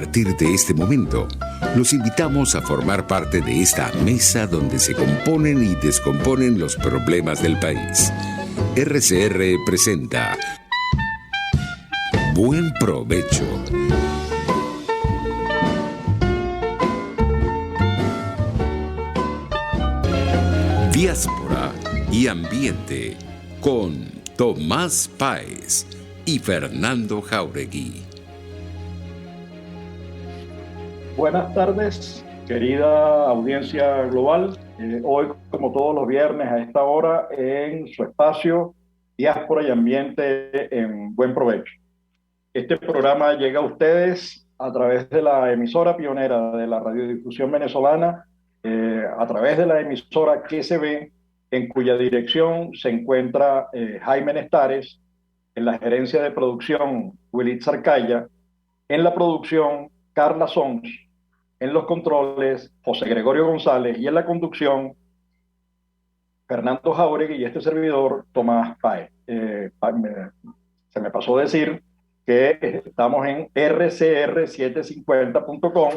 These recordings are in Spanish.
partir de este momento, los invitamos a formar parte de esta mesa donde se componen y descomponen los problemas del país. RCR presenta Buen Provecho. Diáspora y Ambiente con Tomás Páez y Fernando Jáuregui. Buenas tardes, querida audiencia global. Hoy, como todos los viernes a esta hora, en su espacio Diáspora y Ambiente en Buen Provecho. Este programa llega a ustedes a través de la emisora pionera de la radiodifusión venezolana, a través de la emisora QCB, en cuya dirección se encuentra Jaime Nestares, en la gerencia de producción Willy Zarcaya, en la producción Carla Sons, en los controles José Gregorio González y en la conducción Fernando Jáuregui y este servidor Tomás Páez. Se me pasó decir que estamos en rcr750.com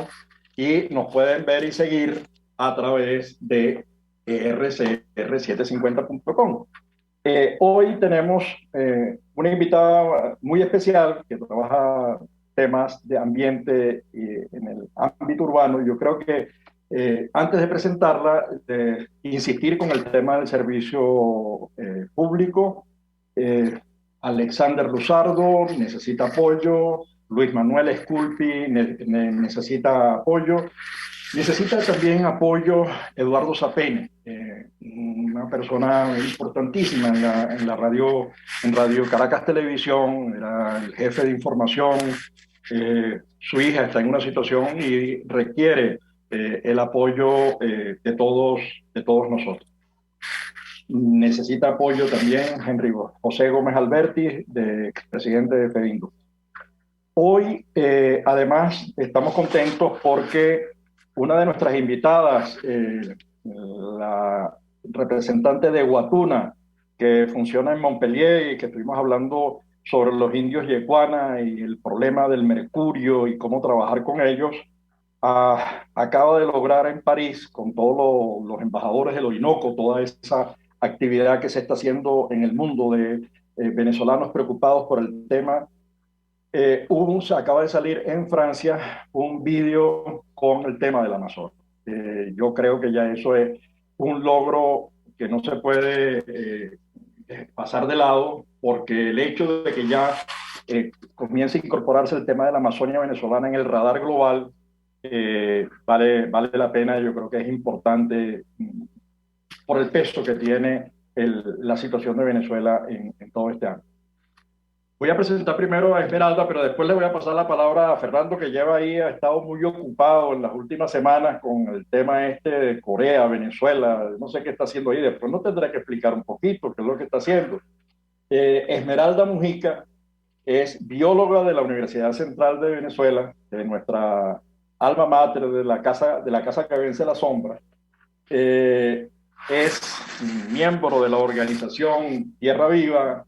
y nos pueden ver y seguir a través de rcr750.com. Hoy tenemos una invitada muy especial que trabaja temas de ambiente en el ámbito urbano. Yo creo que antes de presentarla, insistir con el tema del servicio público. Alexander Luzardo necesita apoyo, Luis Manuel Esculpi necesita apoyo. Necesita también apoyo Eduardo Zapene, una persona importantísima en Radio Caracas Televisión, era el jefe de información. Su hija está en una situación y requiere el apoyo de todos nosotros. Necesita apoyo también Henry José Gómez Alberti, expresidente de FEDINDO. Hoy, además, estamos contentos porque una de nuestras invitadas, la representante de Guatuna, que funciona en Montpellier y que estuvimos hablando sobre los indios yecuana y el problema del mercurio y cómo trabajar con ellos, acaba de lograr en París, con todos los embajadores del Orinoco, toda esa actividad que se está haciendo en el mundo de venezolanos preocupados por el tema. Acaba de salir en Francia un vídeo con el tema del Amazonas. Yo creo que ya eso es un logro que no se puede pasar de lado, porque el hecho de que ya comience a incorporarse el tema de la Amazonia venezolana en el radar global vale la pena. Yo creo que es importante por el peso que tiene la situación de Venezuela en todo este año. Voy a presentar primero a Esmeralda, pero después le voy a pasar la palabra a Fernando, que ha estado muy ocupado en las últimas semanas con el tema de Corea, Venezuela, no sé qué está haciendo ahí. Después no tendré que explicar un poquito qué es lo que está haciendo. Esmeralda Mujica es bióloga de la Universidad Central de Venezuela, de nuestra alma mater, de la casa que vence la sombra. Es miembro de la organización Tierra Viva,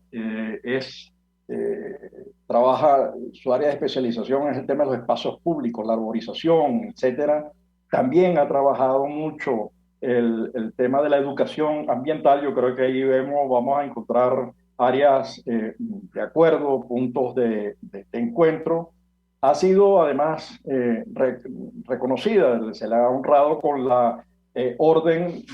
trabaja, su área de especialización es el tema de los espacios públicos, la arborización, etcétera. También ha trabajado mucho el tema de la educación ambiental. Yo creo que ahí vamos a encontrar áreas de acuerdo, puntos de encuentro. Ha sido además reconocida, se le ha honrado con la Orden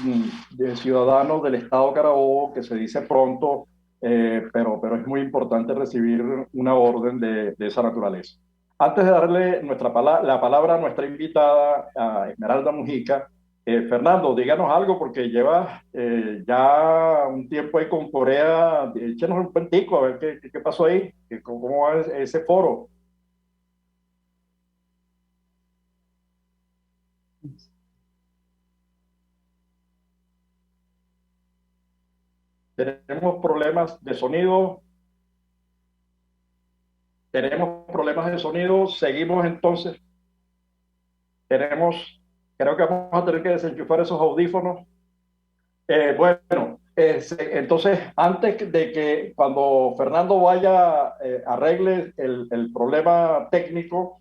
de Ciudadanos del Estado Carabobo, que se dice pronto, pero es muy importante recibir una orden de esa naturaleza. Antes de darle la palabra a nuestra invitada, a Esmeralda Mujica, Fernando, díganos algo, porque lleva ya un tiempo ahí con Corea. Échenos un cuentico, a ver qué pasó ahí, cómo va ese foro. Tenemos problemas de sonido. Seguimos entonces. Creo que vamos a tener que desenchufar esos audífonos. Entonces, antes de que cuando Fernando vaya, arregle el problema técnico,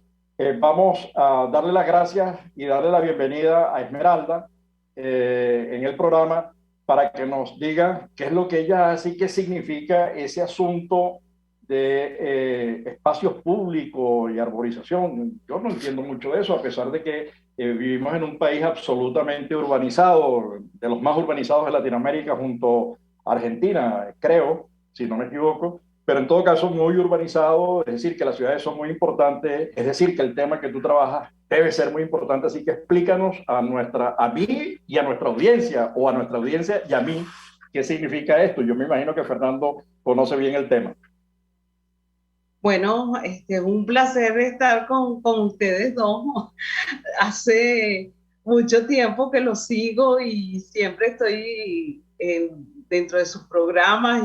Vamos a darle las gracias y darle la bienvenida a Esmeralda en el programa para que nos diga qué es lo que ella hace y qué significa ese asunto de espacios públicos y arborización. Yo no entiendo mucho de eso, a pesar de que vivimos en un país absolutamente urbanizado, de los más urbanizados de Latinoamérica junto a Argentina, creo, si no me equivoco, pero en todo caso muy urbanizado, es decir, que las ciudades son muy importantes, es decir, que el tema que tú trabajas debe ser muy importante, así que explícanos a mí y a nuestra audiencia, o a nuestra audiencia y a mí, qué significa esto. Yo me imagino que Fernando conoce bien el tema. Bueno, un placer estar con ustedes dos. Hace mucho tiempo que los sigo y siempre estoy dentro de sus programas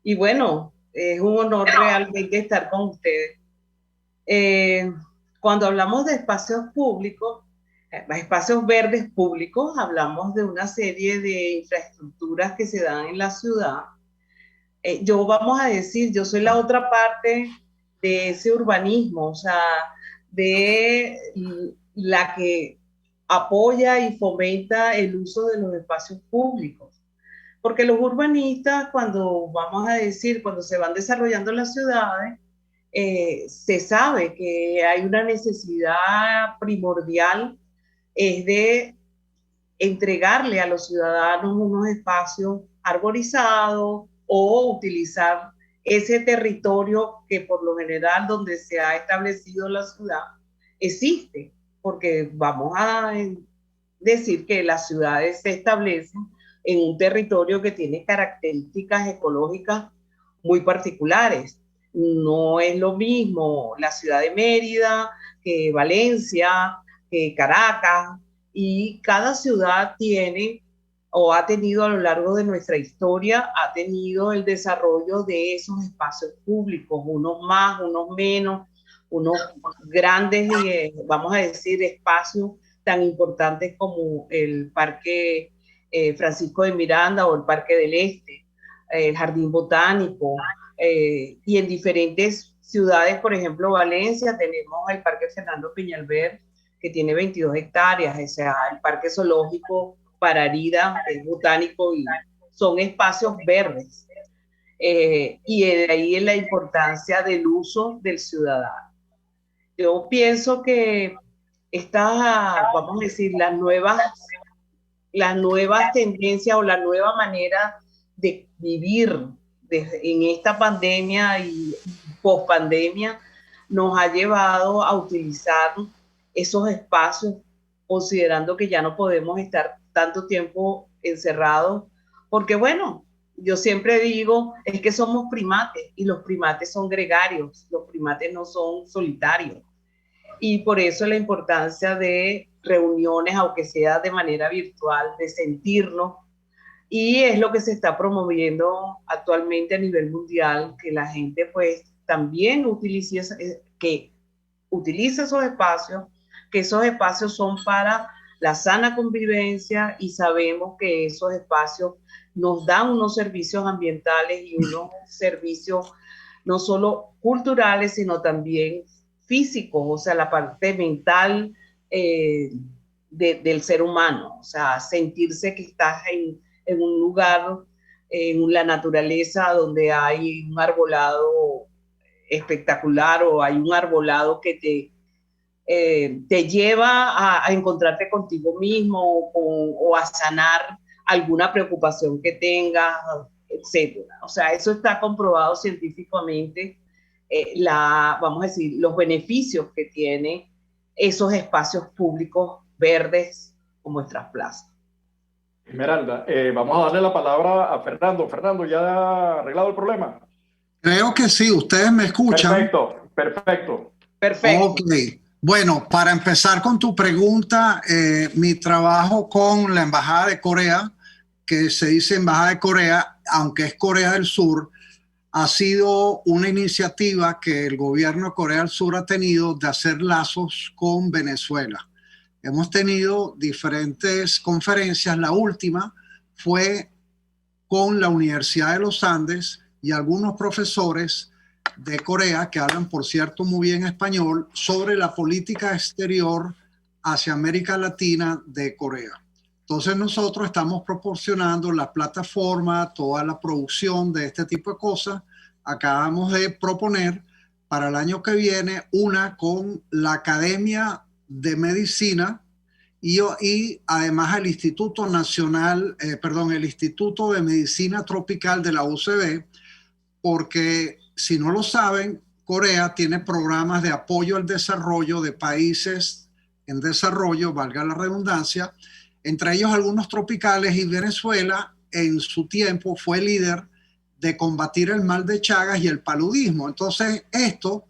y bueno, es un honor realmente estar con ustedes. Eh, Cuando hablamos de espacios públicos, espacios verdes públicos, hablamos de una serie de infraestructuras que se dan en la ciudad. Yo vamos a decir, yo soy la otra parte de ese urbanismo, o sea, de la que apoya y fomenta el uso de los espacios públicos. Porque los urbanistas, cuando vamos a decir, cuando se van desarrollando las ciudades, se sabe que hay una necesidad primordial, es de entregarle a los ciudadanos unos espacios arborizados o utilizar ese territorio que por lo general donde se ha establecido la ciudad existe, porque vamos a decir que las ciudades se establecen en un territorio que tiene características ecológicas muy particulares. No es lo mismo la ciudad de Mérida que Valencia, que Caracas, y cada ciudad tiene o ha tenido a lo largo de nuestra historia, ha tenido el desarrollo de esos espacios públicos, unos más, unos menos, unos grandes, vamos a decir, espacios tan importantes como el Parque Francisco de Miranda o el Parque del Este, el Jardín Botánico, y en diferentes ciudades, por ejemplo, Valencia, tenemos el Parque Fernando Peñalver, que tiene 22 hectáreas, o sea, el Parque Zoológico Pararida, es botánico, y son espacios verdes. Y de ahí es la importancia del uso del ciudadano. Yo pienso que estas, vamos a decir, las nuevas tendencias o la nueva manera de vivir en esta pandemia y post-pandemia nos ha llevado a utilizar esos espacios, considerando que ya no podemos estar tanto tiempo encerrados, porque bueno, yo siempre digo, es que somos primates y los primates son gregarios, los primates no son solitarios. Y por eso la importancia de reuniones, aunque sea de manera virtual, de sentirnos, y es lo que se está promoviendo actualmente a nivel mundial, que la gente pues también utilice esos espacios, que esos espacios son para la sana convivencia, y sabemos que esos espacios nos dan unos servicios ambientales y unos servicios no solo culturales, sino también físicos, o sea, la parte mental del ser humano, o sea, sentirse que estás en un lugar, en la naturaleza, donde hay un arbolado espectacular o hay un arbolado que te lleva a encontrarte contigo mismo o a sanar alguna preocupación que tengas, etcétera. O sea, eso está comprobado científicamente, vamos a decir, los beneficios que tiene esos espacios públicos verdes como nuestras plazas. Esmeralda, vamos a darle la palabra a Fernando. Fernando, ¿ya ha arreglado el problema? Creo que sí, ustedes me escuchan. Perfecto, perfecto. Perfecto. Ok. Bueno, para empezar con tu pregunta, mi trabajo con la Embajada de Corea, que se dice Embajada de Corea, aunque es Corea del Sur, ha sido una iniciativa que el gobierno de Corea del Sur ha tenido de hacer lazos con Venezuela. Hemos tenido diferentes conferencias. La última fue con la Universidad de los Andes y algunos profesores de Corea, que hablan, por cierto, muy bien español, sobre la política exterior hacia América Latina de Corea. Entonces nosotros estamos proporcionando la plataforma, toda la producción de este tipo de cosas. Acabamos de proponer para el año que viene una con la Academia de Medicina y además el Instituto Nacional, el Instituto de Medicina Tropical de la UCB, porque si no lo saben, Corea tiene programas de apoyo al desarrollo de países en desarrollo, valga la redundancia, entre ellos algunos tropicales, y Venezuela en su tiempo fue líder de combatir el mal de Chagas y el paludismo. Entonces esto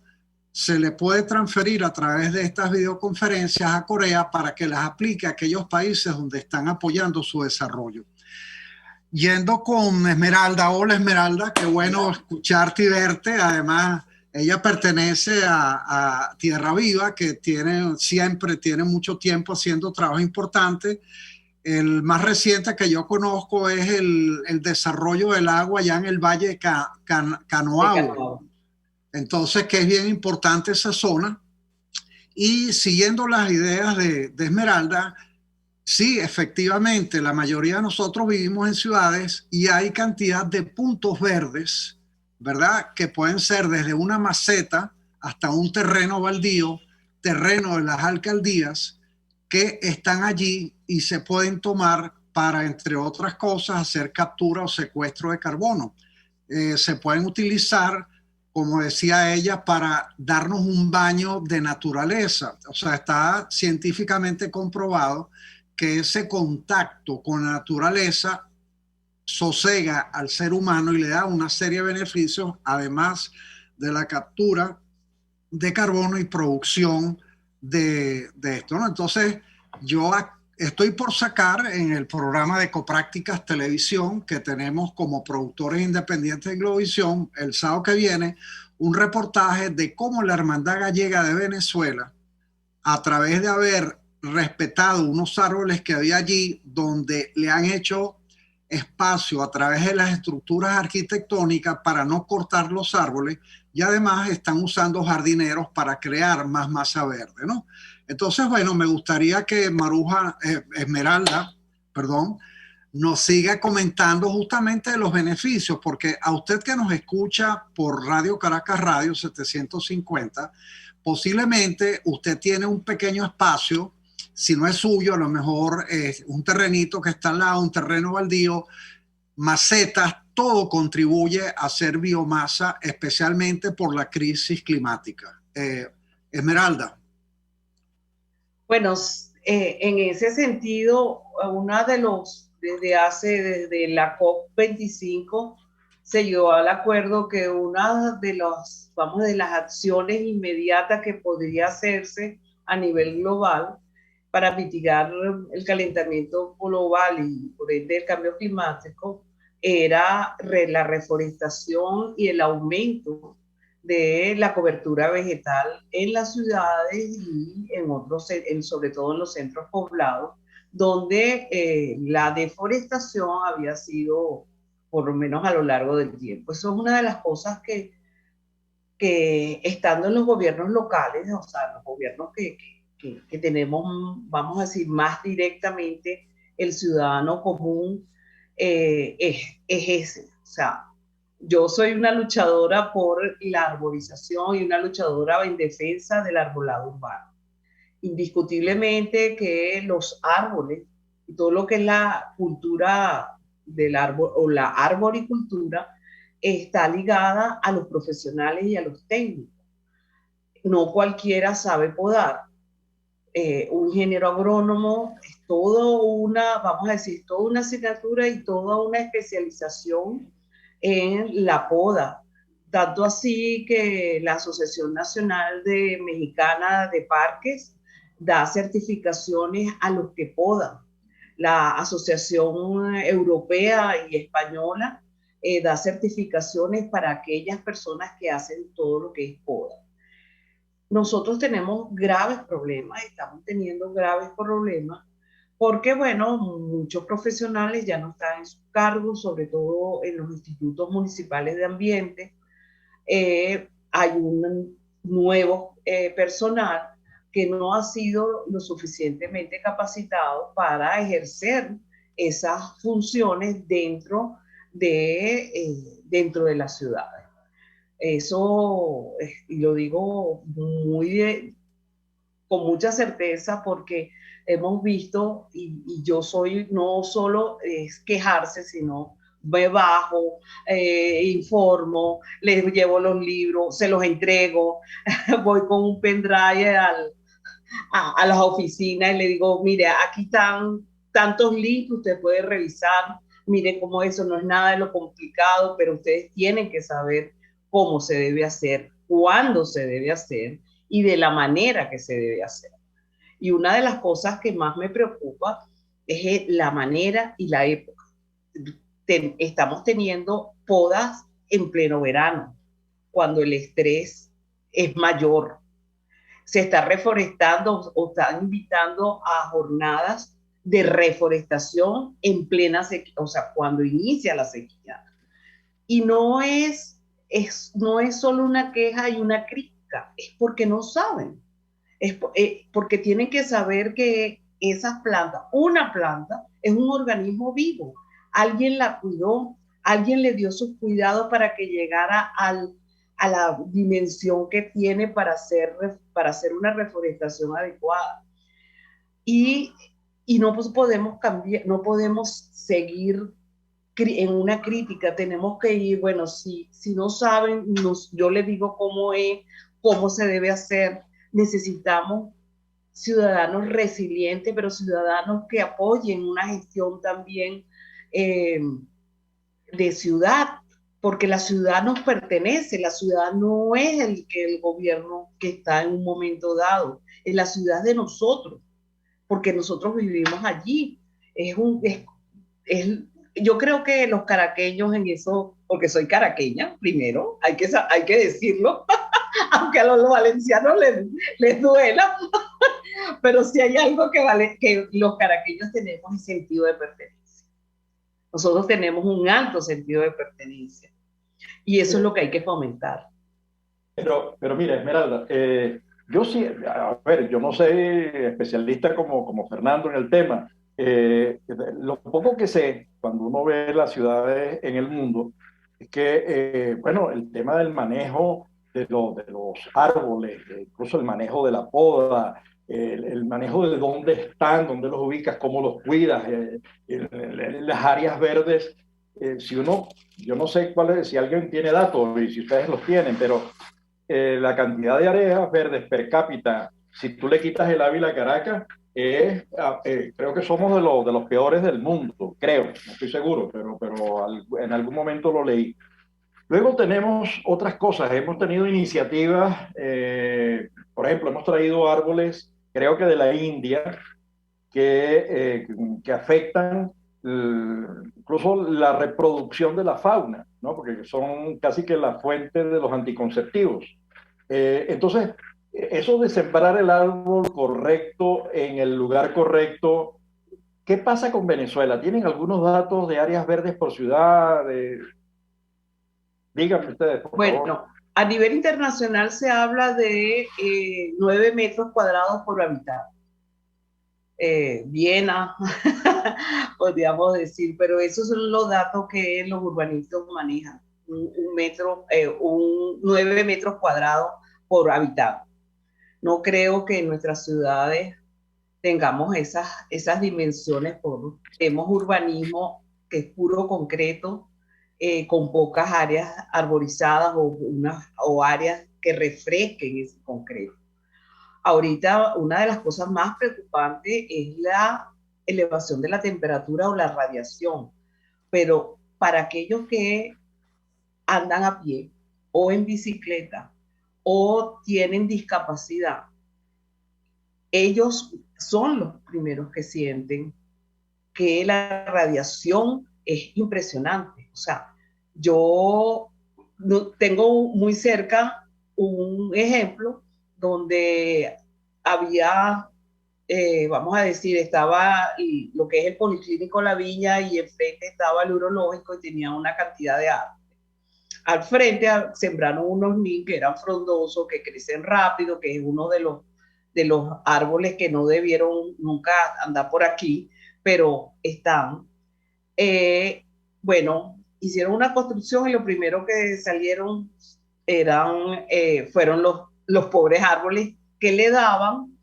se le puede transferir a través de estas videoconferencias a Corea para que las aplique a aquellos países donde están apoyando su desarrollo. Yendo con Esmeralda. Hola Esmeralda, qué bueno escucharte y verte. Además, ella pertenece a Tierra Viva, que siempre tiene mucho tiempo haciendo trabajo importante. El más reciente que yo conozco es el desarrollo del agua allá en el Valle de Canoabo. Entonces, que es bien importante esa zona. Y siguiendo las ideas de Esmeralda, sí, efectivamente, la mayoría de nosotros vivimos en ciudades y hay cantidad de puntos verdes, ¿verdad? Que pueden ser desde una maceta hasta un terreno baldío, terreno de las alcaldías, que están allí y se pueden tomar para, entre otras cosas, hacer captura o secuestro de carbono. Se pueden utilizar, como decía ella, para darnos un baño de naturaleza. O sea, está científicamente comprobado que ese contacto con la naturaleza sosega al ser humano y le da una serie de beneficios, además de la captura de carbono y producción de esto, ¿no? Entonces, yo estoy por sacar en el programa de Ecoprácticas Televisión, que tenemos como productores independientes de Globovisión, el sábado que viene, un reportaje de cómo la Hermandad Gallega de Venezuela, a través de haber respetado unos árboles que había allí, donde le han hecho espacio a través de las estructuras arquitectónicas para no cortar los árboles, y además están usando jardineros para crear más masa verde, ¿no? Entonces, bueno, me gustaría que Esmeralda, nos siga comentando justamente de los beneficios, porque a usted que nos escucha por Radio Caracas Radio 750, posiblemente usted tiene un pequeño espacio, si no es suyo, a lo mejor es un terrenito que está al lado, un terreno baldío, macetas, todo contribuye a hacer biomasa, especialmente por la crisis climática. Esmeralda. Bueno, en ese sentido, desde la COP25 se llegó al acuerdo que una de las acciones inmediatas que podría hacerse a nivel global para mitigar el calentamiento global y por ende el cambio climático era la reforestación y el aumento de la cobertura vegetal en las ciudades y sobre todo en los centros poblados, donde la deforestación había sido, por lo menos a lo largo del tiempo. Eso es una de las cosas que estando en los gobiernos locales, o sea, los gobiernos que tenemos, vamos a decir, más directamente el ciudadano común, es ese. O sea, yo soy una luchadora por la arborización y una luchadora en defensa del arbolado urbano. Indiscutiblemente que los árboles y todo lo que es la cultura del árbol o la arboricultura está ligada a los profesionales y a los técnicos. No cualquiera sabe podar. Un ingeniero agrónomo es vamos a decir, toda una asignatura y toda una especialización en la poda. Tanto así que la Asociación Nacional Mexicana de Parques da certificaciones a los que podan. La Asociación Europea y Española da certificaciones para aquellas personas que hacen todo lo que es poda. Nosotros tenemos graves problemas, estamos teniendo graves problemas, porque, bueno, muchos profesionales ya no están en sus cargos, sobre todo en los institutos municipales de ambiente. hay un nuevo personal que no ha sido lo suficientemente capacitado para ejercer esas funciones dentro de las ciudades. Eso, y lo digo con mucha certeza porque hemos visto, y yo soy, no solo es quejarse, sino me bajo, informo, les llevo los libros, se los entrego, voy con un pendrive a las oficinas y le digo, mire, aquí están tantos links que usted puede revisar, mire cómo eso no es nada de lo complicado, pero ustedes tienen que saber cómo se debe hacer, cuándo se debe hacer y de la manera que se debe hacer. Y una de las cosas que más me preocupa es la manera y la época. Estamos teniendo podas en pleno verano, cuando el estrés es mayor. Se está reforestando o están invitando a jornadas de reforestación en plena sequía, o sea, cuando inicia la sequía. Y no es solo una queja y una crítica, es porque no saben. Porque tienen que saber que esas plantas, una planta es un organismo vivo. Alguien la cuidó, alguien le dio sus cuidados para que llegara a la dimensión que tiene para hacer una reforestación adecuada. Y no podemos cambiar, no podemos seguir en una crítica, tenemos que ir, bueno, si no saben, yo les digo cómo se debe hacer. Necesitamos ciudadanos resilientes, pero ciudadanos que apoyen una gestión también de ciudad, porque la ciudad nos pertenece, la ciudad no es el gobierno que está en un momento dado, es la ciudad de nosotros, porque nosotros vivimos allí. Yo creo que los caraqueños en eso, porque soy caraqueña, primero, hay que decirlo, aunque a los valencianos les duela, pero sí hay algo que los caraqueños tenemos el sentido de pertenencia. Nosotros tenemos un alto sentido de pertenencia y eso es lo que hay que fomentar. Pero mira, Esmeralda, yo sí, a ver, yo no soy especialista como Fernando en el tema. Lo poco que sé, cuando uno ve las ciudades en el mundo, es que, bueno, el tema del manejo de los árboles, incluso el manejo de la poda, el manejo de dónde están, dónde los ubicas, cómo los cuidas, las áreas verdes. Yo no sé si alguien tiene datos y si ustedes los tienen, pero la cantidad de áreas verdes per cápita, si tú le quitas el Ávila a Caracas, creo que somos de los peores del mundo, creo, no estoy seguro, pero en algún momento lo leí. Luego tenemos otras cosas, hemos tenido iniciativas, por ejemplo, hemos traído árboles, creo que de la India, que afectan incluso la reproducción de la fauna, ¿no? Porque son casi que la fuente de los anticonceptivos. Entonces, eso de sembrar el árbol correcto en el lugar correcto, ¿qué pasa con Venezuela? ¿Tienen algunos datos de áreas verdes por ciudad? Díganme ustedes, por favor. Bueno, a nivel internacional se habla de 9 metros cuadrados por habitante. Viena, podríamos decir, pero esos son los datos que los urbanistas manejan. 9 metros cuadrados por habitante. No creo que en nuestras ciudades tengamos esas dimensiones. Tenemos urbanismo que es puro concreto, con pocas áreas arborizadas o áreas que refresquen ese concreto. Ahorita una de las cosas más preocupantes es la elevación de la temperatura o la radiación, pero para aquellos que andan a pie o en bicicleta o tienen discapacidad, ellos son los primeros que sienten que la radiación es impresionante. O sea, yo tengo muy cerca un ejemplo donde había, vamos a decir, estaba lo que es el Policlínico La Viña y enfrente estaba el urológico y tenía una cantidad de árboles. al frente sembraron unos nis que eran frondosos, que crecen rápido, que es uno de los árboles que no debieron nunca andar por aquí, pero están. Bueno, hicieron una construcción y lo primero que salieron fueron los pobres árboles que le daban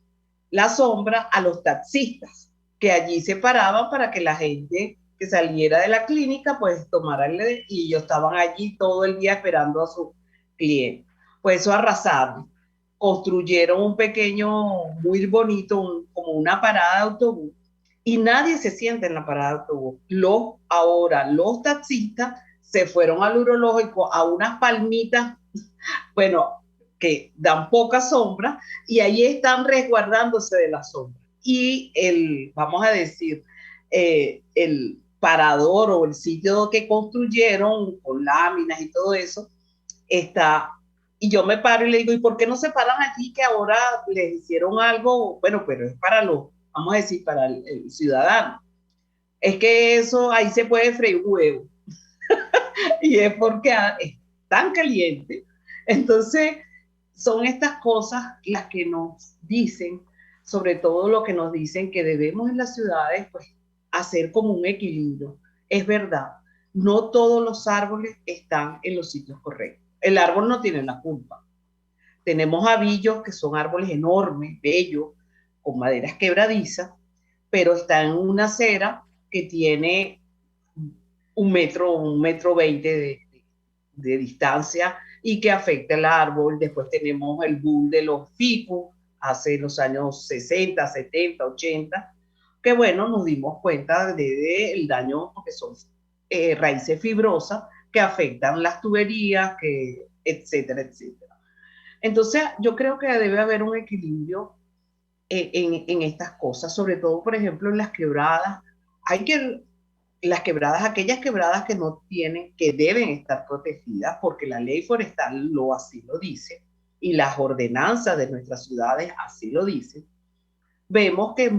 la sombra a los taxistas, que allí se paraban para que la gente que saliera de la clínica pues tomara y ellos estaban allí todo el día esperando a sus clientes. Pues eso arrasaron. Construyeron un pequeño, muy bonito, como una parada de autobús, y nadie se sienta en la parada de autobús. Ahora los taxistas se fueron al urológico a unas palmitas, bueno, que dan poca sombra, y ahí están resguardándose de la sombra. Y vamos a decir, el parador o el sitio que construyeron con láminas y todo eso, está. Y yo me paro y le digo, ¿y por qué no se paran aquí que ahora les hicieron algo? Bueno, pero es para vamos a decir, para el ciudadano. Es que eso, ahí se puede freír huevo. Y es porque es tan caliente. Entonces, son estas cosas las que nos dicen, sobre todo lo que nos dicen que debemos en las ciudades, pues, hacer como un equilibrio. Es verdad, no todos los árboles están en los sitios correctos. El árbol no tiene la culpa. Tenemos abillos que son árboles enormes, bellos, con maderas quebradizas, pero está en una acera que tiene 1,20 m de distancia y que afecta el árbol. Después tenemos el boom de los ficus, hace los años 60, 70, 80, que bueno, nos dimos cuenta del daño, porque son raíces fibrosas que afectan las tuberías, etcétera, etcétera. Entonces, yo creo que debe haber un equilibrio en estas cosas, sobre todo, por ejemplo, en las quebradas. Aquellas quebradas que no tienen, que deben estar protegidas, porque la ley forestal así lo dice, y las ordenanzas de nuestras ciudades así lo dicen. Vemos que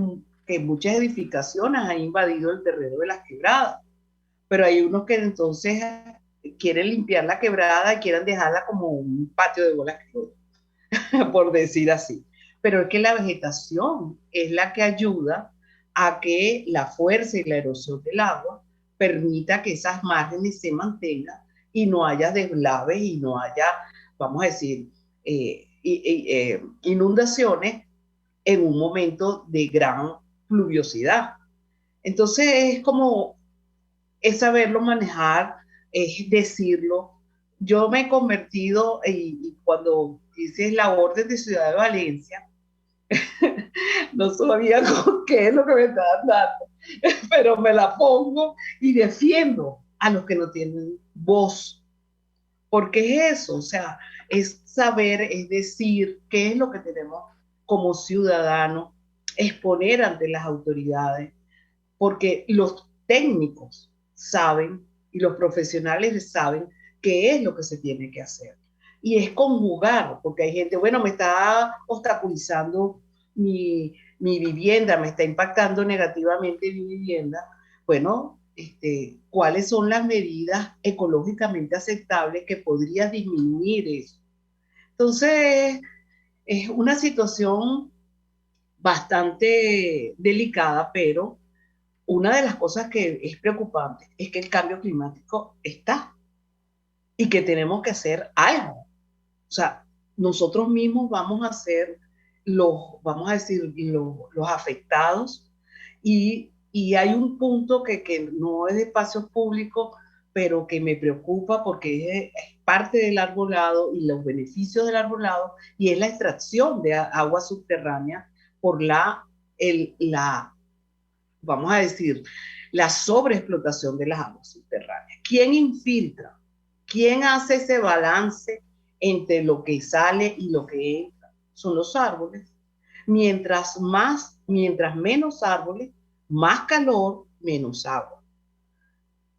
muchas edificaciones han invadido el terreno de las quebradas, pero hay unos que entonces quieren limpiar la quebrada y quieren dejarla como un patio de bolas, por decir así. Pero es que la vegetación es la que ayuda a que la fuerza y la erosión del agua permita que esas márgenes se mantengan y no haya deslaves y no haya, vamos a decir, inundaciones en un momento de gran pluviosidad. Entonces es saberlo manejar, es decirlo. Yo me he convertido, y cuando hice la orden de Ciudad de Valencia, no sabía con qué es lo que me estaban dando, pero me la pongo y defiendo a los que no tienen voz. Porque es eso, o sea, es saber, es decir, qué es lo que tenemos como ciudadanos, exponer ante las autoridades, porque los técnicos saben y los profesionales saben qué es lo que se tiene que hacer. Y es conjugar, porque hay gente, bueno, me está obstaculizando mi vivienda, me está impactando negativamente mi vivienda. Bueno, ¿cuáles son las medidas ecológicamente aceptables que podría disminuir eso? Entonces, es una situación bastante delicada, pero una de las cosas que es preocupante es que el cambio climático está y que tenemos que hacer algo. O sea, nosotros mismos vamos a ser vamos a decir, los afectados, y hay un punto que no es de espacio público, pero que me preocupa porque es parte del arbolado y los beneficios del arbolado, y es la extracción de agua subterránea por vamos a decir, la sobreexplotación de las aguas subterráneas. ¿Quién infiltra? ¿Quién hace ese balance entre lo que sale y lo que entra? Son los árboles. Mientras menos árboles, más calor, menos agua.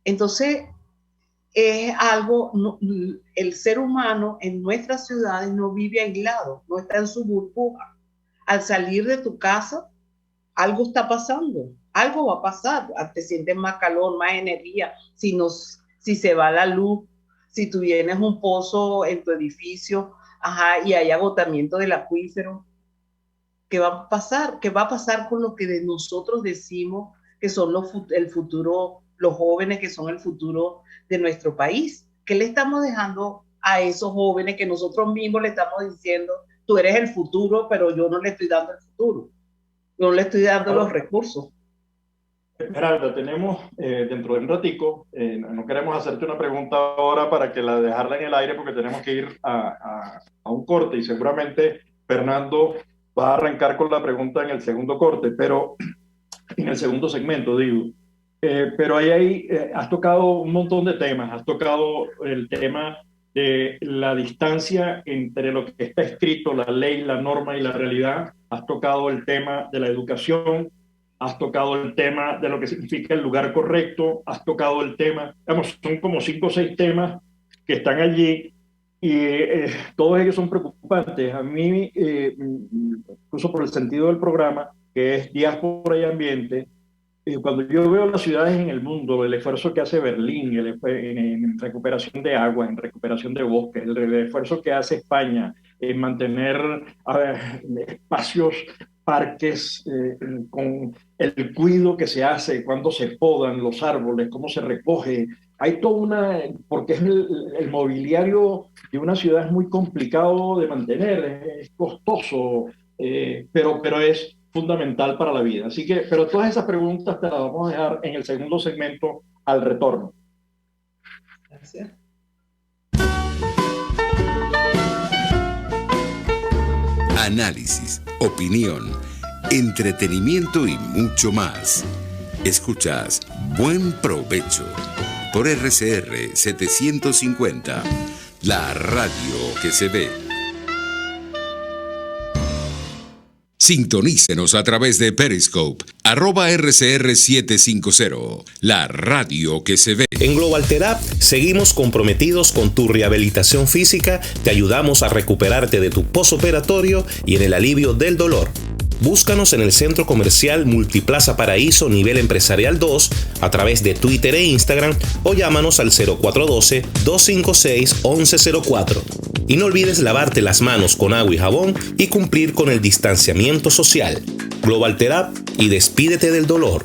Entonces, es algo, el ser humano en nuestras ciudades no vive aislado, no está en su burbuja. Al salir de tu casa, algo está pasando, algo va a pasar, te sientes más calor, más energía, si se va la luz, si tú tienes un pozo en tu edificio, y hay agotamiento del acuífero, ¿qué va a pasar? ¿Qué va a pasar con lo que de nosotros decimos que son el futuro, los jóvenes que son el futuro de nuestro país? ¿Qué le estamos dejando a esos jóvenes que nosotros mismos le estamos diciendo, tú eres el futuro, pero yo no le estoy dando el futuro? No le estoy dando los recursos. Esmeralda, tenemos dentro de un ratico, no queremos hacerte una pregunta ahora para que la dejarla en el aire porque tenemos que ir a un corte y seguramente Fernando va a arrancar con la pregunta en el segundo corte, pero en el segundo segmento, digo. Pero ahí has tocado un montón de temas, has tocado el tema de la distancia entre lo que está escrito, la ley, la norma y la realidad, has tocado el tema de la educación, has tocado el tema de lo que significa el lugar correcto, has tocado el tema, digamos, son como 5 o 6 temas que están allí y todos ellos son preocupantes. A mí, incluso por el sentido del programa, que es diáspora y ambiente, cuando yo veo las ciudades en el mundo, el esfuerzo que hace Berlín en recuperación de agua, en recuperación de bosques, el esfuerzo que hace España en mantener espacios, parques, con el cuidado que se hace, cuando se podan los árboles, cómo se recoge. Hay toda porque es el mobiliario de una ciudad es muy complicado de mantener, es costoso, pero es fundamental para la vida. Así que, pero todas esas preguntas te las vamos a dejar en el segundo segmento al retorno. Gracias. Análisis, opinión, entretenimiento y mucho más. Escuchas Buen Provecho por RCR 750, la radio que se ve. Sintonícenos a través de Periscope, @RCR750, la radio que se ve. En Global Therapy seguimos comprometidos con tu rehabilitación física, te ayudamos a recuperarte de tu posoperatorio y en el alivio del dolor. Búscanos en el Centro Comercial Multiplaza Paraíso Nivel Empresarial 2 a través de Twitter e Instagram o llámanos al 0412-256-1104. Y no olvides lavarte las manos con agua y jabón y cumplir con el distanciamiento social. Global Therapy y despídete del dolor.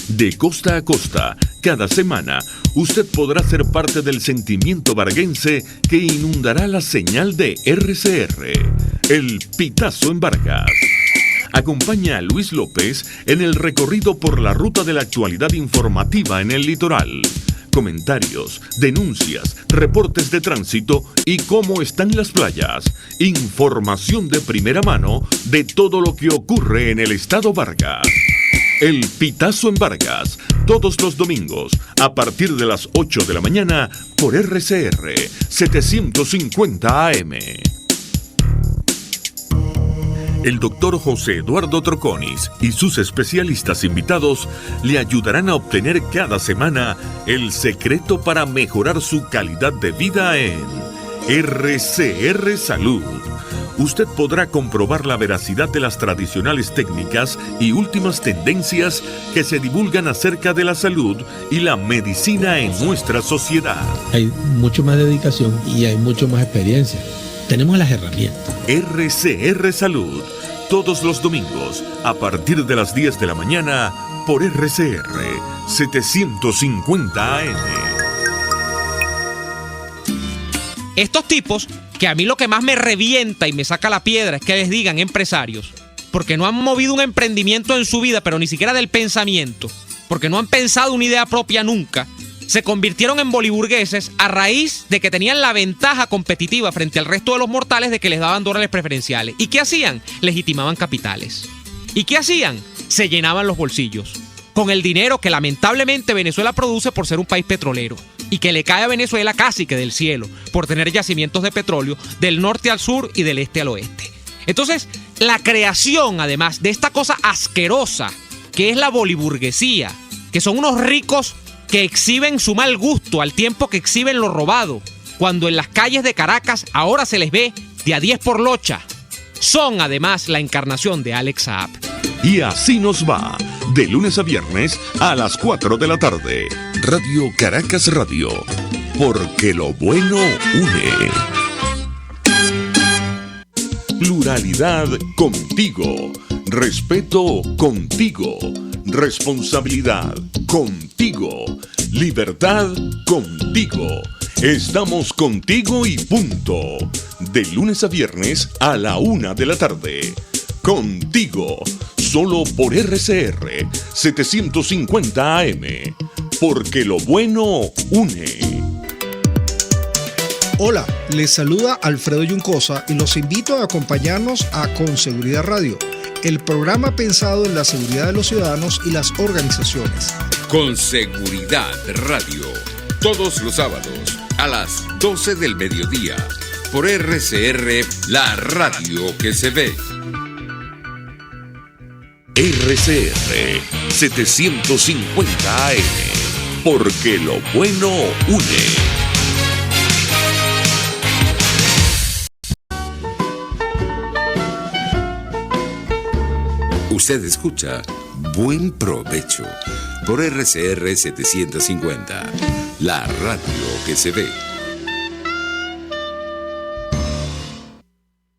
De costa a costa, cada semana, usted podrá ser parte del sentimiento varguense que inundará la señal de RCR, el Pitazo en Vargas. Acompaña a Luis López en el recorrido por la ruta de la actualidad informativa en el litoral. Comentarios, denuncias, reportes de tránsito y cómo están las playas. Información de primera mano de todo lo que ocurre en el estado Vargas. El Pitazo en Vargas, todos los domingos, a partir de las 8 de la mañana, por RCR 750 AM. El doctor José Eduardo Troconis y sus especialistas invitados le ayudarán a obtener cada semana el secreto para mejorar su calidad de vida en RCR Salud. Usted podrá comprobar la veracidad de las tradicionales técnicas y últimas tendencias que se divulgan acerca de la salud y la medicina en nuestra sociedad. Hay mucho más dedicación y hay mucho más experiencia. Tenemos las herramientas. RCR Salud, todos los domingos, a partir de las 10 de la mañana, por RCR 750 AM. Estos tipos, que a mí lo que más me revienta y me saca la piedra es que les digan empresarios, porque no han movido un emprendimiento en su vida, pero ni siquiera del pensamiento, porque no han pensado una idea propia nunca, se convirtieron en boliburgueses a raíz de que tenían la ventaja competitiva frente al resto de los mortales de que les daban dólares preferenciales. ¿Y qué hacían? Legitimaban capitales. ¿Y qué hacían? Se llenaban los bolsillos con el dinero que lamentablemente Venezuela produce por ser un país petrolero y que le cae a Venezuela casi que del cielo por tener yacimientos de petróleo del norte al sur y del este al oeste. Entonces, la creación, además de esta cosa asquerosa que es la boliburguesía, que son unos ricos que exhiben su mal gusto al tiempo que exhiben lo robado, cuando en las calles de Caracas ahora se les ve de a 10 por locha. Son además la encarnación de Alex Saab. Y así nos va, de lunes a viernes a las 4 de la tarde. Radio Caracas Radio. porque lo bueno une. Pluralidad contigo, respeto contigo, responsabilidad contigo, libertad contigo. Estamos contigo y punto. De lunes a viernes a la 1 de la tarde. Contigo, solo por RCR 750 AM. Porque lo bueno une. Hola, les saluda Alfredo Yuncosa y los invito a acompañarnos a Con Seguridad Radio, el programa pensado en la seguridad de los ciudadanos y las organizaciones. Con Seguridad Radio, todos los sábados a las 12 del mediodía, por RCR, la radio que se ve. RCR 750 AM, porque lo bueno une. Usted escucha Buen Provecho por RCR 750, la radio que se ve.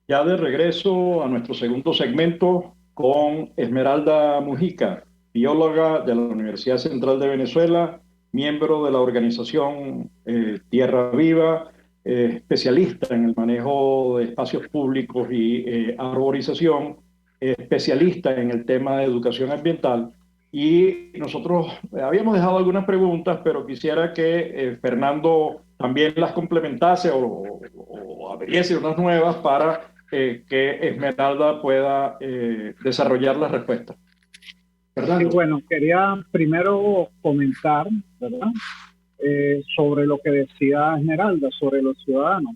Ya de regreso a nuestro segundo segmento con Esmeralda Mujica, bióloga de la Universidad Central de Venezuela, miembro de la organización Tierra Viva, especialista en el manejo de espacios públicos y arborización, especialista en el tema de educación ambiental. Y nosotros habíamos dejado algunas preguntas, pero quisiera que Fernando también las complementase o abriese unas nuevas para que Esmeralda pueda desarrollar las respuestas. Sí, bueno, quería primero comentar, ¿verdad? Sobre lo que decía Esmeralda, sobre los ciudadanos.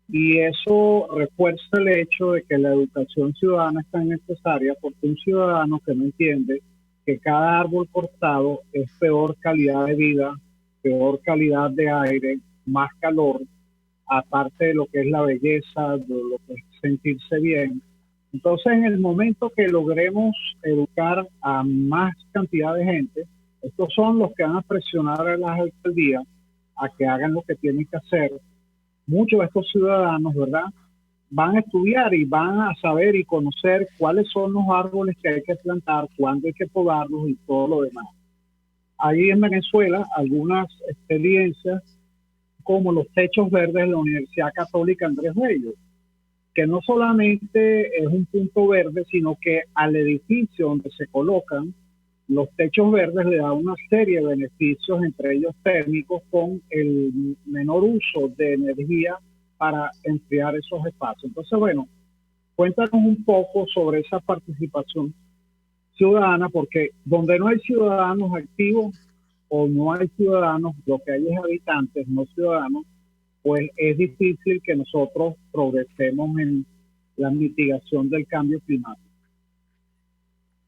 Y eso refuerza el hecho de que la educación ciudadana es tan necesaria, porque un ciudadano que no entiende que cada árbol cortado es peor calidad de vida, peor calidad de aire, más calor, aparte de lo que es la belleza, de lo que es sentirse bien. Entonces, en el momento que logremos educar a más cantidad de gente, estos son los que van a presionar a las alcaldías a que hagan lo que tienen que hacer. Muchos de estos ciudadanos, ¿verdad?, van a estudiar y van a saber y conocer cuáles son los árboles que hay que plantar, cuándo hay que podarlos y todo lo demás. Hay en Venezuela algunas experiencias como los techos verdes de la Universidad Católica Andrés Bello, que no solamente es un punto verde, sino que al edificio donde se colocan los techos verdes le da una serie de beneficios, entre ellos térmicos, con el menor uso de energía para enfriar esos espacios. Entonces, bueno, cuéntanos un poco sobre esa participación ciudadana, porque donde no hay ciudadanos activos o no hay ciudadanos, lo que hay es habitantes, no ciudadanos, pues es difícil que nosotros progresemos en la mitigación del cambio climático.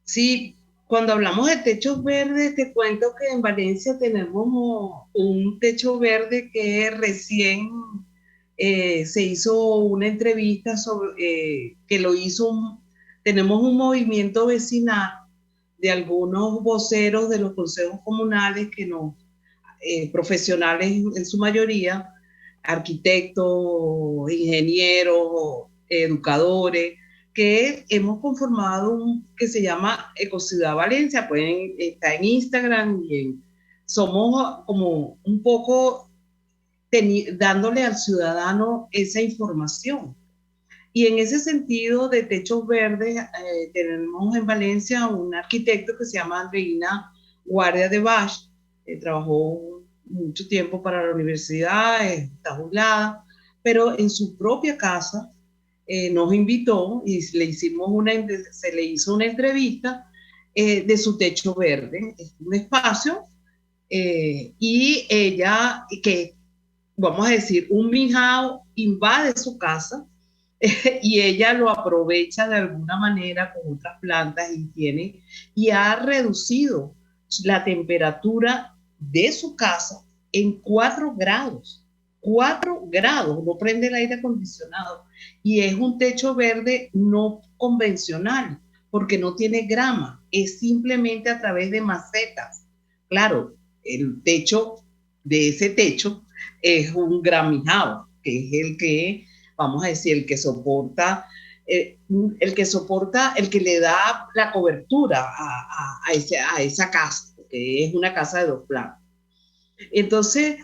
Sí, cuando hablamos de techos verdes, te cuento que en Valencia tenemos un techo verde que recién se hizo una entrevista sobre que lo hizo tenemos un movimiento vecinal de algunos voceros de los consejos comunales que nos profesionales en su mayoría, arquitectos, ingenieros, educadores, que hemos conformado un que se llama Ecociudad Valencia. Pueden estar en Instagram y somos como un poco dándole al ciudadano esa información. Y en ese sentido de techos verdes, tenemos en Valencia un arquitecto que se llama Andreina Guardia de Bach, trabajó mucho tiempo para la universidad, está jubilada, pero en su propia casa nos invitó y se le hizo una entrevista de su techo verde, un espacio, y ella, que vamos a decir, un mijao invade su casa y ella lo aprovecha de alguna manera con otras plantas y ha reducido la temperatura de su casa en 4 grados. 4 grados, no prende el aire acondicionado. Y es un techo verde no convencional, porque no tiene grama, es simplemente a través de macetas. Claro, el techo de ese techo es un Grammy House, que es el que, vamos a decir, el que soporta, el que le da la cobertura a esa casa, que es una casa de 2 plantas. Entonces,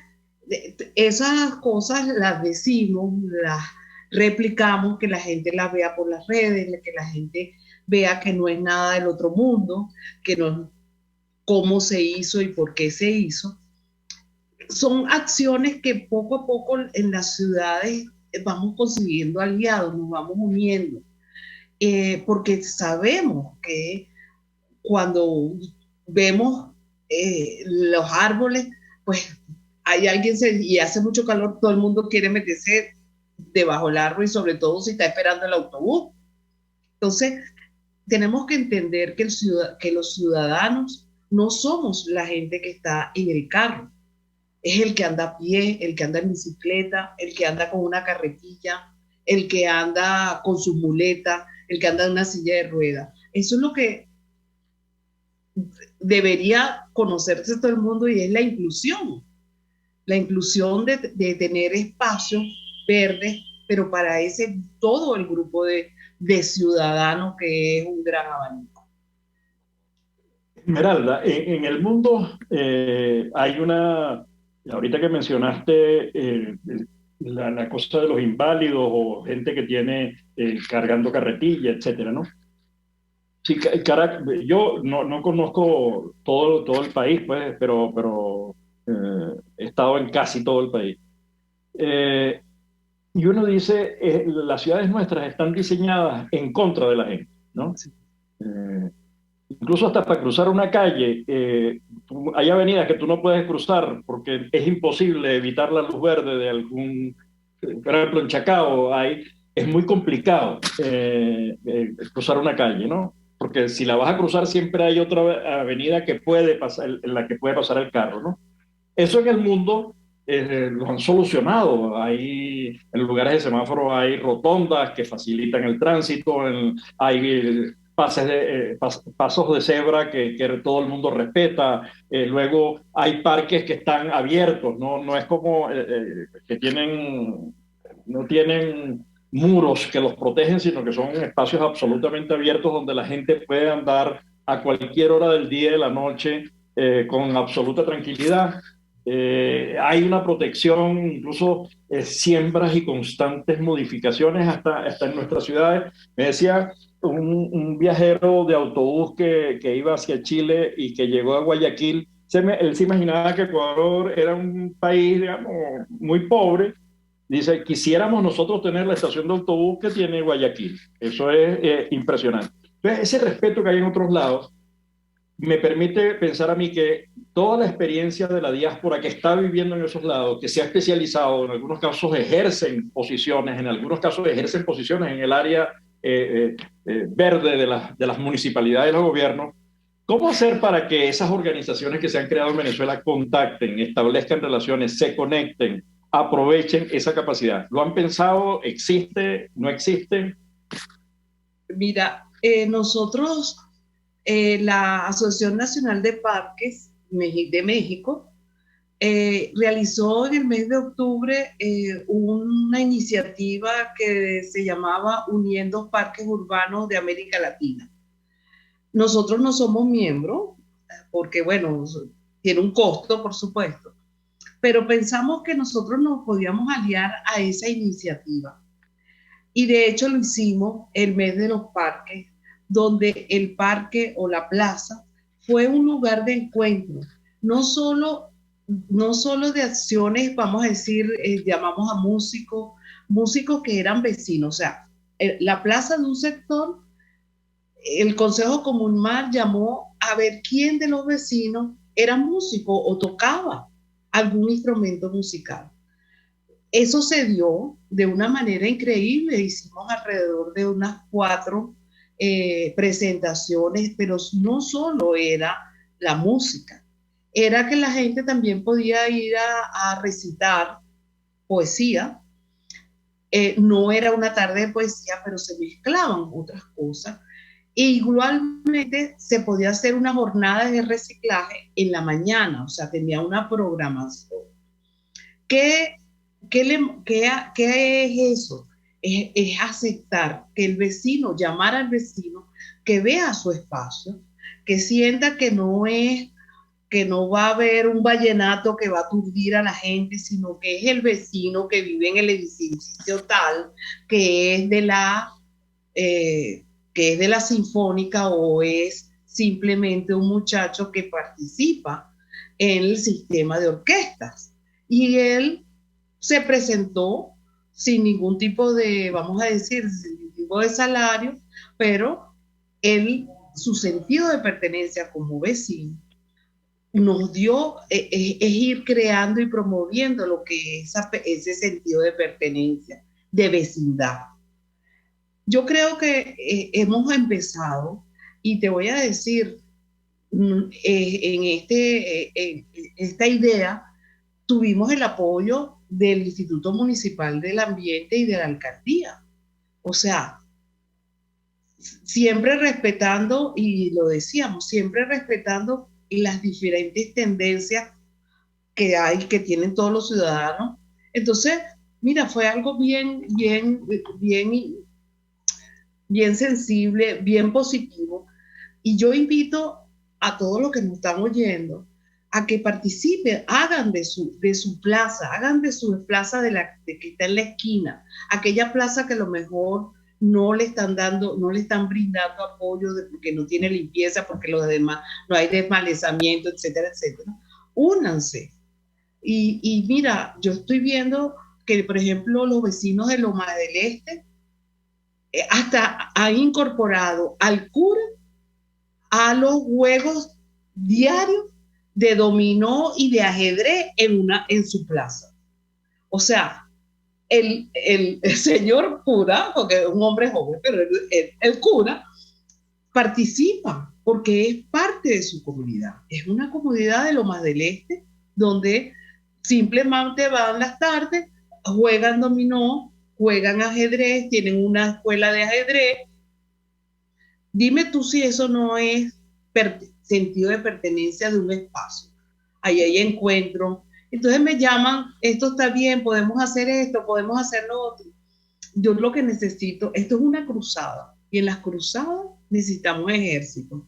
esas cosas las decimos, las replicamos, que la gente las vea por las redes, que la gente vea que no es nada del otro mundo, que no es cómo se hizo y por qué se hizo. Son acciones que poco a poco en las ciudades vamos consiguiendo aliados, nos vamos uniendo, porque sabemos que cuando vemos los árboles, pues hay alguien y hace mucho calor, todo el mundo quiere meterse debajo del árbol y sobre todo si está esperando el autobús. Entonces, tenemos que entender que los ciudadanos no somos la gente que está en el carro, es el que anda a pie, el que anda en bicicleta, el que anda con una carretilla, el que anda con sus muletas, el que anda en una silla de ruedas. Eso es lo que debería conocerse todo el mundo, y es la inclusión de tener espacios verdes, pero para todo el grupo de ciudadanos, que es un gran abanico. Esmeralda, en el mundo hay una, ahorita que mencionaste la cosa de los inválidos o gente que tiene cargando carretilla, etcétera, ¿no? Sí, yo no conozco todo el país, pues, pero he estado en casi todo el país. Y uno dice, las ciudades nuestras están diseñadas en contra de la gente, ¿no? Incluso hasta para cruzar una calle, hay avenidas que tú no puedes cruzar porque es imposible evitar la luz verde de algún, por ejemplo, en Chacao es muy complicado cruzar una calle, ¿no? Porque si la vas a cruzar siempre hay otra avenida que puede pasar, en la que puede pasar el carro, ¿no? Eso en el mundo lo han solucionado. En lugares de semáforo hay rotondas que facilitan el tránsito, hay pasos de cebra que todo el mundo respeta. Luego hay parques que están abiertos, no es como no tienen muros que los protegen, sino que son espacios absolutamente abiertos donde la gente puede andar a cualquier hora del día y de la noche con absoluta tranquilidad. Hay una protección, incluso siembras y constantes modificaciones hasta en nuestras ciudades. Me decía un viajero de autobús que iba hacia Chile y que llegó a Guayaquil, él se imaginaba que Ecuador era un país, digamos, muy pobre. Dice, quisiéramos nosotros tener la estación de autobús que tiene Guayaquil. Eso es impresionante. Entonces, ese respeto que hay en otros lados me permite pensar a mí que toda la experiencia de la diáspora que está viviendo en esos lados, que se ha especializado, en algunos casos ejercen posiciones, en algunos casos ejercen posiciones en el área verde de las municipalidades y los gobiernos. ¿Cómo hacer para que esas organizaciones que se han creado en Venezuela contacten, establezcan relaciones, se conecten, aprovechen esa capacidad? ¿Lo han pensado? ¿Existe? ¿No existe? Mira, nosotros, la Asociación Nacional de Parques de México, realizó en el mes de octubre una iniciativa que se llamaba Uniendo Parques Urbanos de América Latina. Nosotros no somos miembros, porque bueno, tiene un costo, por supuesto, pero pensamos que nosotros nos podíamos aliar a esa iniciativa. Y de hecho lo hicimos el mes de los parques, donde el parque o la plaza fue un lugar de encuentro, no solo de acciones, vamos a decir, llamamos a músicos que eran vecinos, o sea, la plaza de un sector, el Consejo Comunal llamó a ver quién de los vecinos era músico o tocaba algún instrumento musical. Eso se dio de una manera increíble, hicimos alrededor de unas 4 presentaciones, pero no solo era la música, era que la gente también podía ir a recitar poesía. No era una tarde de poesía, pero se mezclaban otras cosas. E igualmente se podía hacer una jornada de reciclaje en la mañana, o sea, tenía una programación ¿Qué es eso? Es aceptar que el vecino, llamar al vecino, que vea su espacio, que sienta que no va a haber un vallenato que va a aturdir a la gente, sino que es el vecino que vive en el edificio tal, que es de la Sinfónica, o es simplemente un muchacho que participa en el sistema de orquestas. Y él se presentó sin ningún tipo de, vamos a decir, sin ningún tipo de salario, pero su sentido de pertenencia como vecino nos dio, es ir creando y promoviendo lo que es ese sentido de pertenencia, de vecindad. Yo creo que hemos empezado, y te voy a decir, en esta idea tuvimos el apoyo del Instituto Municipal del Ambiente y de la Alcaldía. O sea, siempre respetando, y lo decíamos, siempre respetando las diferentes tendencias que tienen todos los ciudadanos. Entonces, mira, fue algo bien sensible, bien positivo. Y yo invito a todos los que nos están oyendo a que participen, hagan de su plaza, hagan de su plaza de que está en la esquina, aquella plaza que a lo mejor no le están brindando apoyo porque no tiene limpieza, porque los demás no hay desmalezamiento, etcétera, etcétera. Únanse. Y mira, yo estoy viendo que, por ejemplo, los vecinos de Loma del Este hasta han incorporado al cura a los juegos diarios de dominó y de ajedrez en su plaza. O sea, el señor cura, porque es un hombre joven, pero el cura participa porque es parte de su comunidad. Es una comunidad de Lomas del Este donde simplemente van las tardes, juegan dominó, juegan ajedrez, tienen una escuela de ajedrez. Dime tú si eso no es sentido de pertenencia de un espacio. Ahí hay encuentros. Entonces me llaman, esto está bien, podemos hacer esto, podemos hacer lo otro. Yo lo que necesito, esto es una cruzada, y en las cruzadas necesitamos ejército,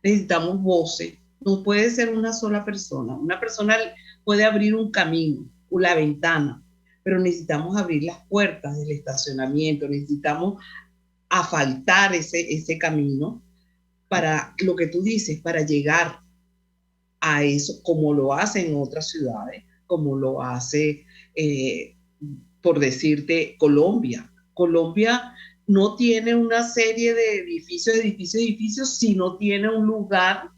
necesitamos voces. No puede ser una sola persona. Una persona puede abrir un camino, o la ventana, pero necesitamos abrir las puertas del estacionamiento, necesitamos asfaltar ese camino para lo que tú dices, para llegar a eso, como lo hacen en otras ciudades, como lo hace, por decirte, Colombia. Colombia no tiene una serie de edificios, sino tiene un lugar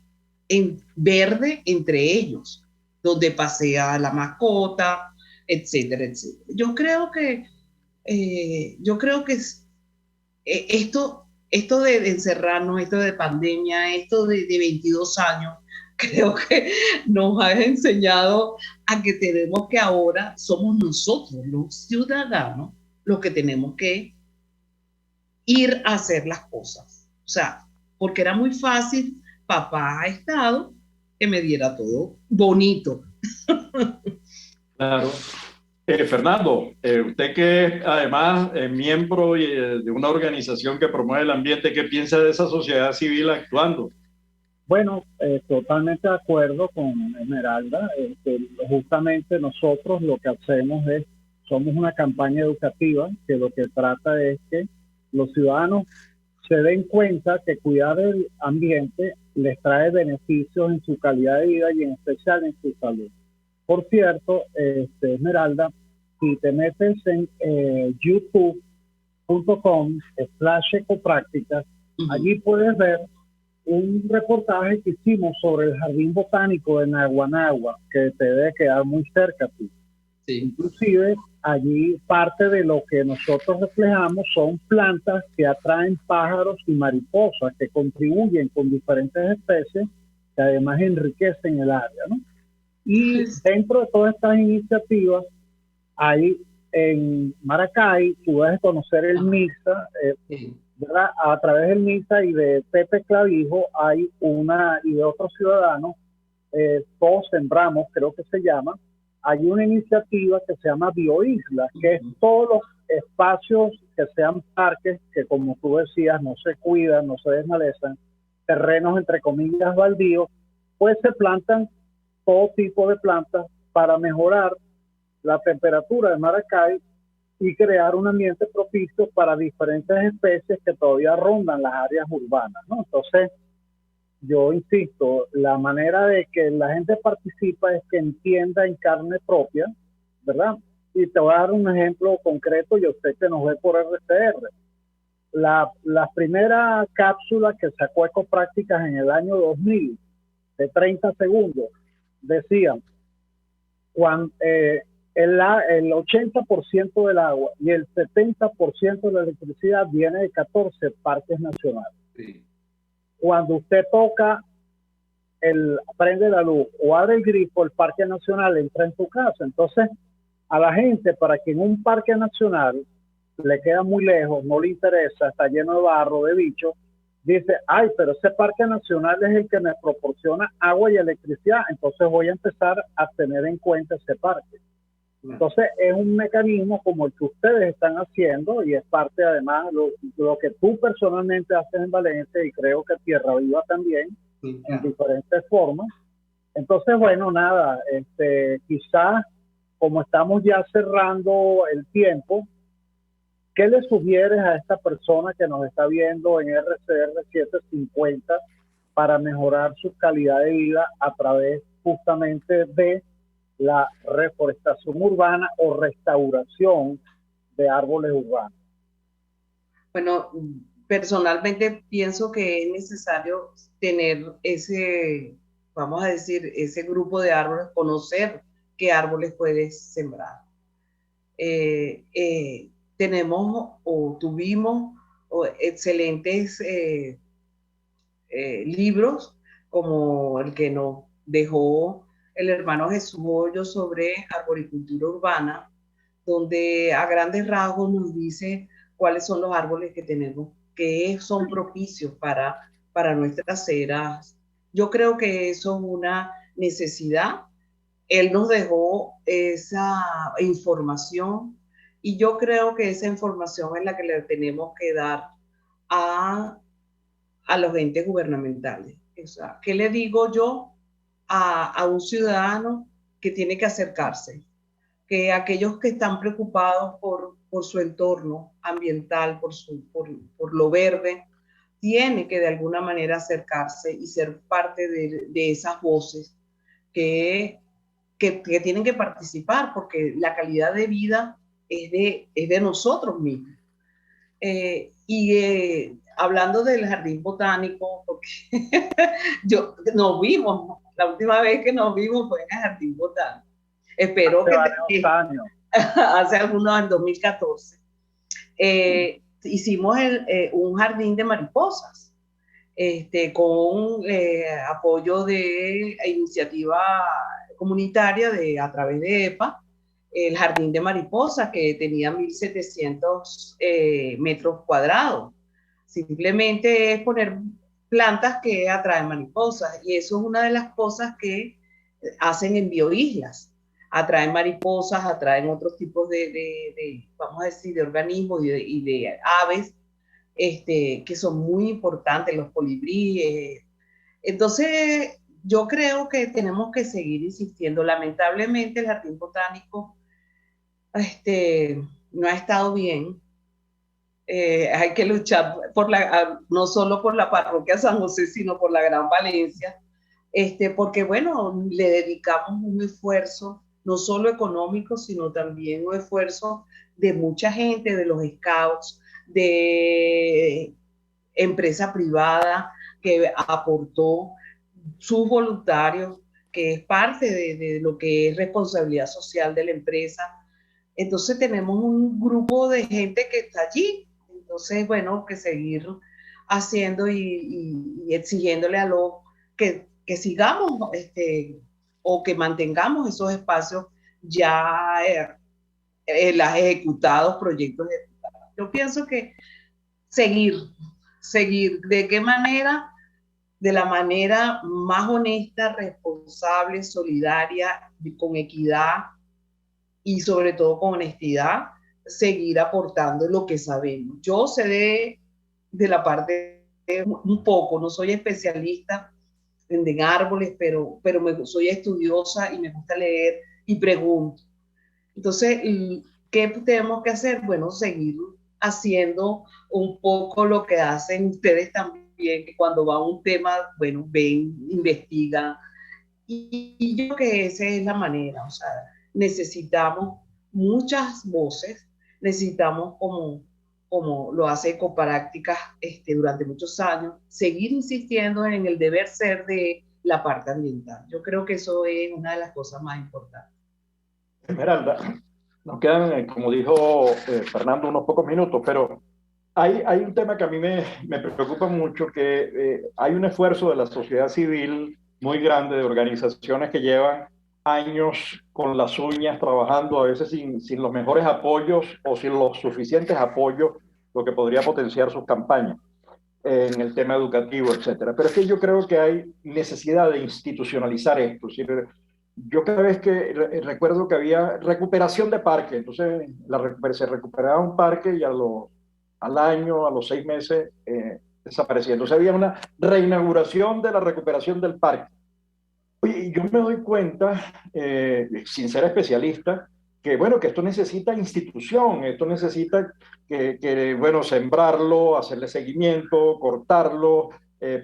en verde entre ellos, donde pasea la mascota, etcétera, etcétera. Yo creo que esto de encerrarnos, esto de pandemia, esto de 22 años, creo que nos ha enseñado a que tenemos que ahora, somos nosotros, los ciudadanos, los que tenemos que ir a hacer las cosas. O sea, porque era muy fácil, papá ha estado, que me diera todo bonito. Claro. Fernando, usted que es además miembro de una organización que promueve el ambiente, ¿qué piensa de esa sociedad civil actuando? Bueno, totalmente de acuerdo con Esmeralda. Justamente nosotros lo que hacemos somos una campaña educativa que lo que trata es que los ciudadanos se den cuenta que cuidar el ambiente les trae beneficios en su calidad de vida y en especial en su salud. Por cierto, Esmeralda, si te metes en youtube.com/ecoprácticas, allí puedes ver un reportaje que hicimos sobre el Jardín Botánico de Naguanagua, que te debe quedar muy cerca a ti. Sí. Inclusive, allí parte de lo que nosotros reflejamos son plantas que atraen pájaros y mariposas, que contribuyen con diferentes especies, que además enriquecen el área, ¿no? Y dentro de todas estas iniciativas, hay en Maracay, tú vas a conocer el MISA, ¿verdad? A través del MISA y de Pepe Clavijo y de otros ciudadanos, Todos Sembramos, creo que se llama, hay una iniciativa que se llama Bioislas, que es todos los espacios que sean parques, que como tú decías, no se cuidan, no se desmalezan, terrenos entre comillas baldíos, pues se plantan todo tipo de plantas para mejorar la temperatura de Maracay y crear un ambiente propicio para diferentes especies que todavía rondan las áreas urbanas, ¿no? Entonces, yo insisto, la manera de que la gente participa es que entienda en carne propia, ¿verdad? Y te voy a dar un ejemplo concreto, yo sé que nos ve por RCR. La primera cápsula que sacó Ecoprácticas en el año 2000, de 30 segundos, decían, cuando, el 80% del agua y el 70% de la electricidad viene de 14 parques nacionales. Sí. Cuando usted prende la luz o abre el grifo, el parque nacional entra en tu casa. Entonces, a la gente, para que en un parque nacional le queda muy lejos, no le interesa, está lleno de barro, de bichos, dice, ay, pero ese parque nacional es el que me proporciona agua y electricidad, entonces voy a empezar a tener en cuenta ese parque. Entonces es un mecanismo como el que ustedes están haciendo y es parte además lo que tú personalmente haces en Valencia y creo que Tierra Viva también, sí, en diferentes formas. Entonces, bueno, nada, quizás como estamos ya cerrando el tiempo, ¿qué le sugieres a esta persona que nos está viendo en RCR 750 para mejorar su calidad de vida a través justamente de la reforestación urbana o restauración de árboles urbanos? Bueno, personalmente pienso que es necesario tener ese, vamos a decir, ese grupo de árboles, conocer qué árboles puedes sembrar. Tenemos o tuvimos excelentes libros como el que nos dejó el hermano Jesús Hoyo sobre arboricultura urbana, donde a grandes rasgos nos dice cuáles son los árboles que tenemos, que son propicios para nuestras aceras. Yo creo que eso es una necesidad. Él nos dejó esa información y yo creo que esa información es la que le tenemos que dar a los entes gubernamentales. O sea, ¿qué le digo yo a un ciudadano que tiene que acercarse? Que aquellos que están preocupados por su entorno ambiental, por lo verde, tiene que de alguna manera acercarse y ser parte de esas voces que tienen que participar, porque la calidad de vida es de nosotros mismos. Hablando del jardín botánico, porque nos vimos, la última vez que nos vimos fue en el jardín botánico. Espero que hace algunos, en 2014. Hicimos un jardín de mariposas, con apoyo de iniciativa comunitaria a través de EPA, el jardín de mariposas que tenía 1.700 metros cuadrados. Simplemente es poner plantas que atraen mariposas y eso es una de las cosas que hacen en Bioislas. Atraen mariposas, atraen otros tipos de vamos a decir, de organismos y de aves que son muy importantes, los colibríes. Entonces, yo creo que tenemos que seguir insistiendo. Lamentablemente, el jardín botánico no ha estado bien. Hay que luchar no solo por la parroquia San José, sino por la Gran Valencia, porque, bueno, le dedicamos un esfuerzo, no solo económico, sino también un esfuerzo de mucha gente, de los scouts, de empresa privada que aportó sus voluntarios, que es parte de lo que es responsabilidad social de la empresa. Entonces tenemos un grupo de gente que está allí. Entonces, bueno, que seguir haciendo y exigiéndole a los que sigamos o que mantengamos esos espacios ya ejecutados, proyectos ejecutados. Yo pienso que seguir. ¿De qué manera? De la manera más honesta, responsable, solidaria, con equidad, y sobre todo con honestidad, seguir aportando lo que sabemos. Yo sé de la parte un poco, no soy especialista en árboles, pero soy estudiosa y me gusta leer y pregunto. Entonces, ¿qué tenemos que hacer? Bueno, seguir haciendo un poco lo que hacen ustedes también, que cuando va un tema, bueno, ven, investigan. Y yo creo que esa es la manera, o sea, necesitamos muchas voces, necesitamos como lo hace Ecoparácticas durante muchos años, seguir insistiendo en el deber ser de la parte ambiental. Yo creo que eso es una de las cosas más importantes. Esmeralda, nos quedan, como dijo Fernando, unos pocos minutos, pero hay un tema que a mí me preocupa mucho, que hay un esfuerzo de la sociedad civil muy grande, de organizaciones que llevan años con las uñas trabajando, a veces sin los mejores apoyos o sin los suficientes apoyos, lo que podría potenciar sus campañas en el tema educativo, etcétera. Pero es que yo creo que hay necesidad de institucionalizar esto. ¿Sí? Yo cada vez que recuerdo que había recuperación de parque, entonces se recuperaba un parque y al año, a los 6 meses, desaparecía. Entonces había una reinauguración de la recuperación del parque. Y yo me doy cuenta, sin ser especialista, que bueno, que esto necesita institución, esto necesita bueno, sembrarlo, hacerle seguimiento, cortarlo,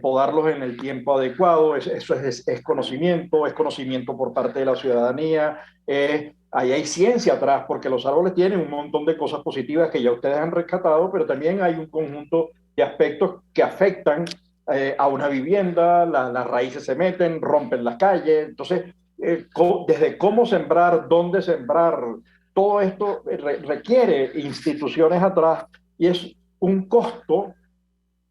podarlos en el tiempo adecuado. Eso es conocimiento por parte de la ciudadanía. Ahí hay ciencia atrás, porque los árboles tienen un montón de cosas positivas que ya ustedes han rescatado, pero también hay un conjunto de aspectos que afectan a una vivienda. Las raíces se meten, rompen las calles. Entonces, desde cómo sembrar, dónde sembrar, todo esto requiere instituciones atrás, y es un costo,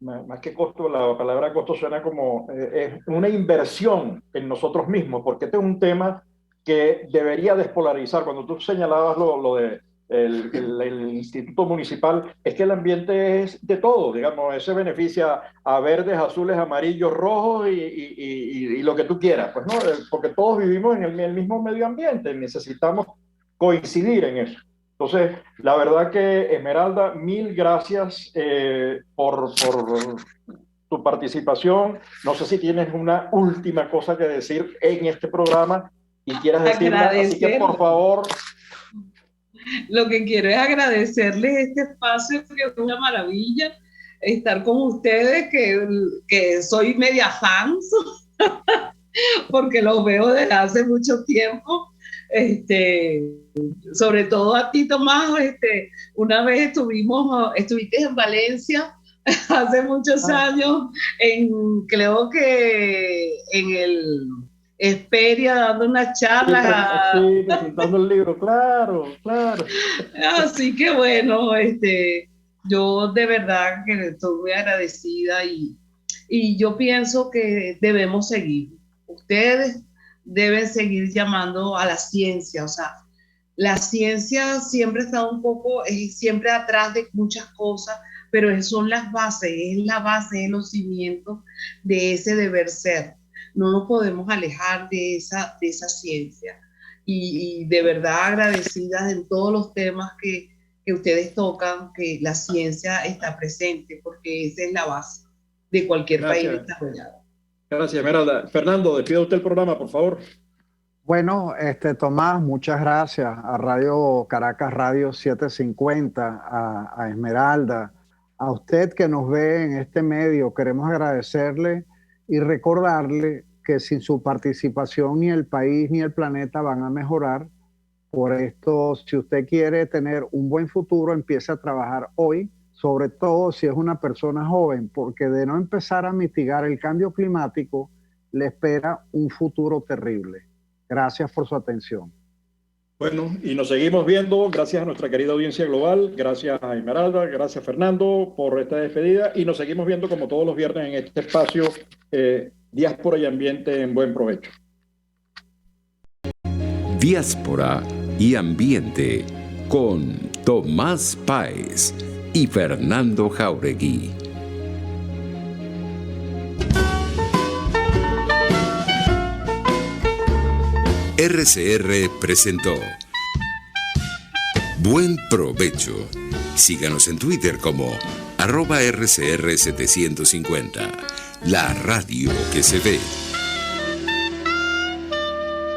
más que costo, la palabra costo suena como es una inversión en nosotros mismos, porque este es un tema que debería despolarizar. Cuando tú señalabas lo de el instituto municipal, es que el ambiente es de todo, digamos, ese beneficia a verdes, azules, amarillos, rojos y lo que tú quieras, pues, ¿no? Porque todos vivimos en el mismo medio ambiente, necesitamos coincidir en eso. Entonces, la verdad que, Esmeralda, mil gracias por tu participación. No sé si tienes una última cosa que decir en este programa y quieras decirla, así que por favor. Lo que quiero es agradecerles este espacio, que es una maravilla estar con ustedes, que soy media fans, porque los veo desde hace mucho tiempo. Sobre todo a ti, Tomás, una vez estuviste en Valencia hace muchos años, creo que en el Esperia, dando unas charlas. Sí, presentando el libro, claro. Así que bueno, yo de verdad que estoy muy agradecida y yo pienso que debemos seguir. Ustedes deben seguir llamando a la ciencia, o sea, la ciencia siempre está siempre atrás de muchas cosas, pero son las bases, es los cimientos de ese deber ser. No nos podemos alejar de esa ciencia, y de verdad agradecidas en todos los temas que ustedes tocan, que la ciencia está presente, porque esa es la base de cualquier país desarrollado. Gracias, Esmeralda. Fernando, despida usted el programa, por favor. Bueno, Tomás, muchas gracias a Radio Caracas Radio 750, a Esmeralda, a usted que nos ve en este medio. Queremos agradecerle y recordarle que sin su participación ni el país ni el planeta van a mejorar. Por esto, si usted quiere tener un buen futuro, empiece a trabajar hoy, sobre todo si es una persona joven, porque de no empezar a mitigar el cambio climático, le espera un futuro terrible. Gracias por su atención. Bueno, y nos seguimos viendo. Gracias a nuestra querida audiencia global, gracias a Esmeralda, gracias Fernando por esta despedida, y nos seguimos viendo como todos los viernes en este espacio Diáspora y Ambiente en Buen Provecho. Diáspora y Ambiente con Tomás Páez y Fernando Jáuregui. RCR presentó Buen provecho. Síganos en Twitter como @RCR750. La radio que se ve.